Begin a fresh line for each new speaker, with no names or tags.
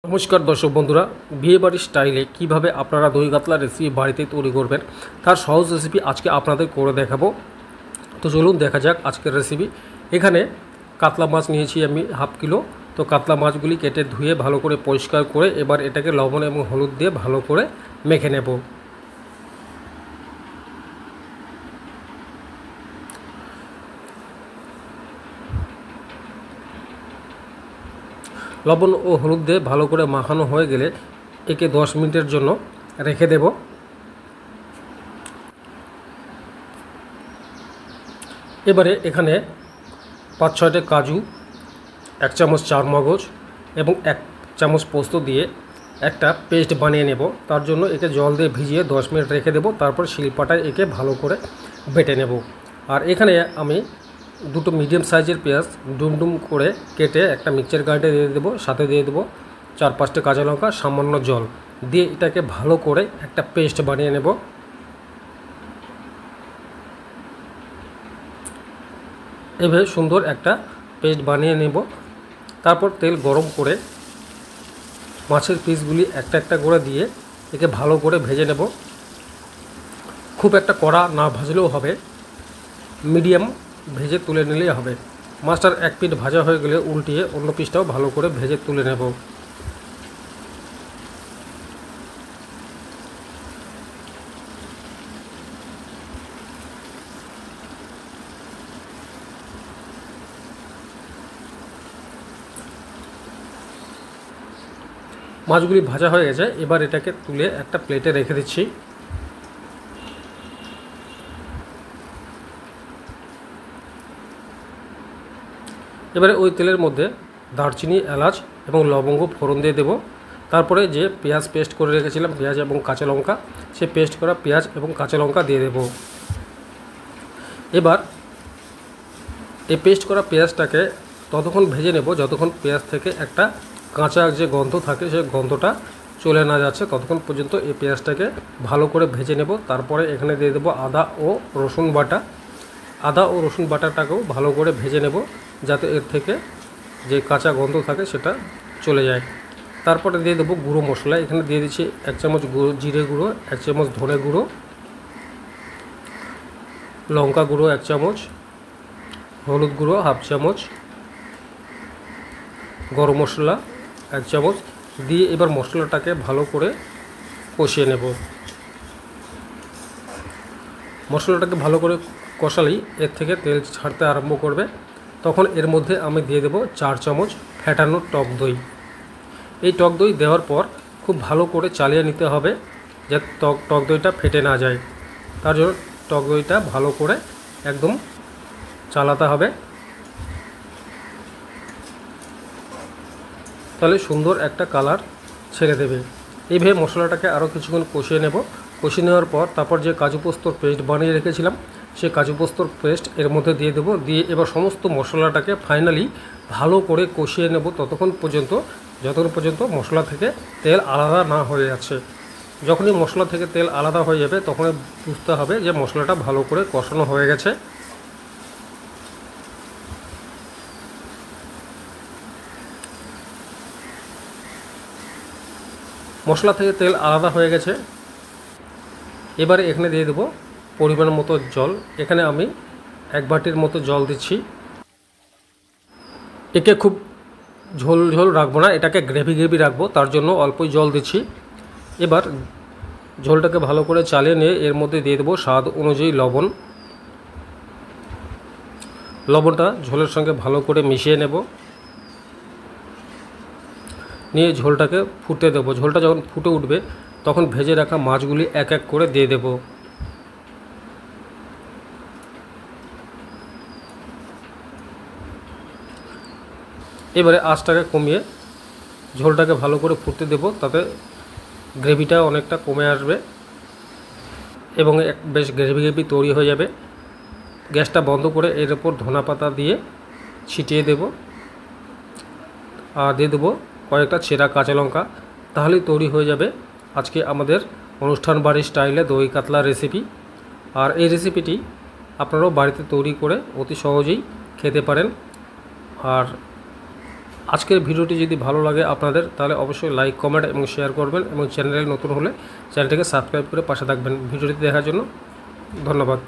নমস্কার দর্শক বন্ধুরা, বিয়ে বাড়ির স্টাইলে কিভাবে আপনারা দই কাতলা রেসিপি বাড়িতে তৈরি করবেন তার সহজ রেসিপি আজকে আপনাদের করে দেখাবো। তো চলুন দেখা যাক আজকের রেসিপি। এখানে কাতলা মাছ নিয়েছি আমি হাফ কিলো। তো কাতলা মাছগুলি কেটে ধুয়ে ভালো করে পরিষ্কার করে এবার এটাকে লবণ এবং হলুদ দিয়ে ভালো করে মেখে নেব। লবণ ও হলুদ দিয়ে ভালো করে মাখানো হয়ে গেলে একে 10 মিনিটের জন্য রেখে দেব। এবারে এখানে 5-6টা কাজু, 1 চামচ চারমগজ এবং 1 চামচ পোস্ত দিয়ে একটা পেস্ট বানিয়ে নেব। তার জন্য একে জল দিয়ে ভিজিয়ে 10 মিনিট রেখে দেব। তারপর শিলপাটায় একে ভালো করে বেটে নেব। আর এখানে আমি দুটো মিডিয়াম সাইজের পেঁয়াজ ডুমডুম করে কেটে একটা মিক্সচার গ্রাইন্ডারে দিয়ে দেবো। সাথে দিয়ে দেবো 4-5টা কাঁচা লঙ্কা, সামান্য জল দিয়ে এটাকে ভালো করে একটা পেস্ট বানিয়ে নেব। এভাবে সুন্দর একটা পেস্ট বানিয়ে নেব। তারপর তেল গরম করে মাছের পিসগুলি একটা একটা করে দিয়ে একে ভালো করে ভেজে নেব। খুব একটা কড়া না ভাজলেও হবে, মিডিয়াম ভেজে তুলে নিলেই হবে। মাছটার এক পিঠ ভাজা হয়ে গেলে উল্টিয়ে অন্য পিসটাও ভালো করে ভেজে তুলে নেব। মাছগুলি ভাজা হয়ে গেছে, এবার এটাকে তুলে একটা প্লেটে রেখে দিচ্ছি। এবারে ওই তেলের মধ্যে দারচিনি, এলাচ এবং লবঙ্গ ফোড়ন দিয়ে দেব। তারপরে যে পেঁয়াজ পেস্ট করে রেখেছিলাম, পেঁয়াজ এবং কাঁচা লঙ্কা, সে পেস্ট করা পেঁয়াজ এবং কাঁচা লঙ্কা দিয়ে দেব। এবার এই পেস্ট করা পেঁয়াজটাকে ততক্ষণ ভেজে নেব যতক্ষণ পেঁয়াজ থেকে একটা কাঁচা যে গন্ধ থাকে সেই গন্ধটা চলে না যাচ্ছে, ততক্ষণ পর্যন্ত এই পেঁয়াজটাকে ভালো করে ভেজে নেব। তারপরে এখানে দিয়ে দেবো আদা ও রসুন বাটা। আদা ও রসুন বাটাটাকেও ভালো করে ভেজে নেব যাতে এর থেকে যে কাঁচা গন্ধ থাকে সেটা চলে যায়। তারপরে দিয়ে দেবো গুঁড়ো মশলা। এখানে দিয়ে দিচ্ছি 1 চামচ জিরে গুঁড়ো, 1 চামচ ধনে গুঁড়ো, লঙ্কা গুঁড়ো 1 চামচ, হলুদ গুঁড়ো হাফ চামচ, গরম মশলা 1 চামচ দিয়ে এবার মশলাটাকে ভালো করে কষিয়ে নেব। মশলাটাকে ভালো করে কষালেই এর থেকে তেল ছাড়তে আরম্ভ করবে। তখন এর মধ্যে আমি দিয়ে দেব 4 চামচ ফ্যাটানো টক দই। এই টক দই দেওয়ার পর খুব ভালো করে চালিয়ে নিতে হবে যাতে টক দইটা ফেটে না যায়। তার জন্য টক দইটা ভালো করে একদম চালাতে হবে, তাহলে সুন্দর একটা কালার ছেড়ে দেবে। এইভাবে মশলাটাকে আরও কিছুক্ষণ কষিয়ে নেব। কষিয়ে নেওয়ার পর তারপর যে কাজু পোস্তর পেস্ট বানিয়ে রেখেছিলাম সেই কাজু পোস্তর পেস্ট এর মধ্যে দিয়ে দেবো। দিয়ে এবার সমস্ত মশলাটাকে ফাইনালি ভালো করে কষিয়ে নেব যতক্ষণ পর্যন্ত মশলা থেকে তেল আলাদা না হয়ে যাচ্ছে। যখনই মশলা থেকে তেল আলাদা হয়ে যাবে তখনই বুঝতে হবে যে মশলাটা ভালো করে কষানো হয়ে গেছে। মশলা থেকে তেল আলাদা হয়ে গেছে, এবারে এখানে দিয়ে দেবো পরিমাণ মতো জল। এখানে আমি 1 বাটির মতো জল দিচ্ছি। একে খুব ঝোল ঝোল রাখবো না, এটাকে গ্রেভি রাখবো, তার জন্য অল্পই জল দিচ্ছি। এবার ঝোলটাকে ভালো করে চালিয়ে নিয়ে এর মধ্যে দিয়ে দেবো স্বাদ অনুযায়ী লবণ। লবণটা ঝোলের সঙ্গে ভালো করে মিশিয়ে নেব, নিয়ে ঝোলটাকে ফুটতে দেবো। ঝোলটা যখন ফুটে উঠবে তখন ভেজে রাখা মাছগুলি এক এক করে দিয়ে দেব। এবারে আঁচটাকে কমিয়ে ঝোলটাকে ভালো করে ফুটতে দেব, তাতে গ্রেভিটা অনেকটা কমে আসবে এবং বেশ গ্রেভি তৈরি হয়ে যাবে। গ্যাসটা বন্ধ করে এর ওপর ধনেপাতা দিয়ে ছিটিয়ে দেব আর দিয়ে দেবো কয়েকটা ছেঁড়া কাঁচা লঙ্কা। তাহলেই তৈরি হয়ে যাবে আজকে আমাদের অনুষ্ঠান বাড়ির স্টাইলে দই কাতলা রেসিপি। আর এই রেসিপিটি আপনারাও বাড়িতে তৈরি করে অতি সহজেই খেতে পারেন। আর আজকের ভিডিওটি যদি ভালো লাগে আপনাদের, তাহলে অবশ্যই লাইক, কমেন্ট এবং শেয়ার করবেন, এবং চ্যানেলে নতুন হলে চ্যানেলটিকে সাবস্ক্রাইব করে পাশে থাকবেন। ভিডিওটি দেখার জন্য ধন্যবাদ।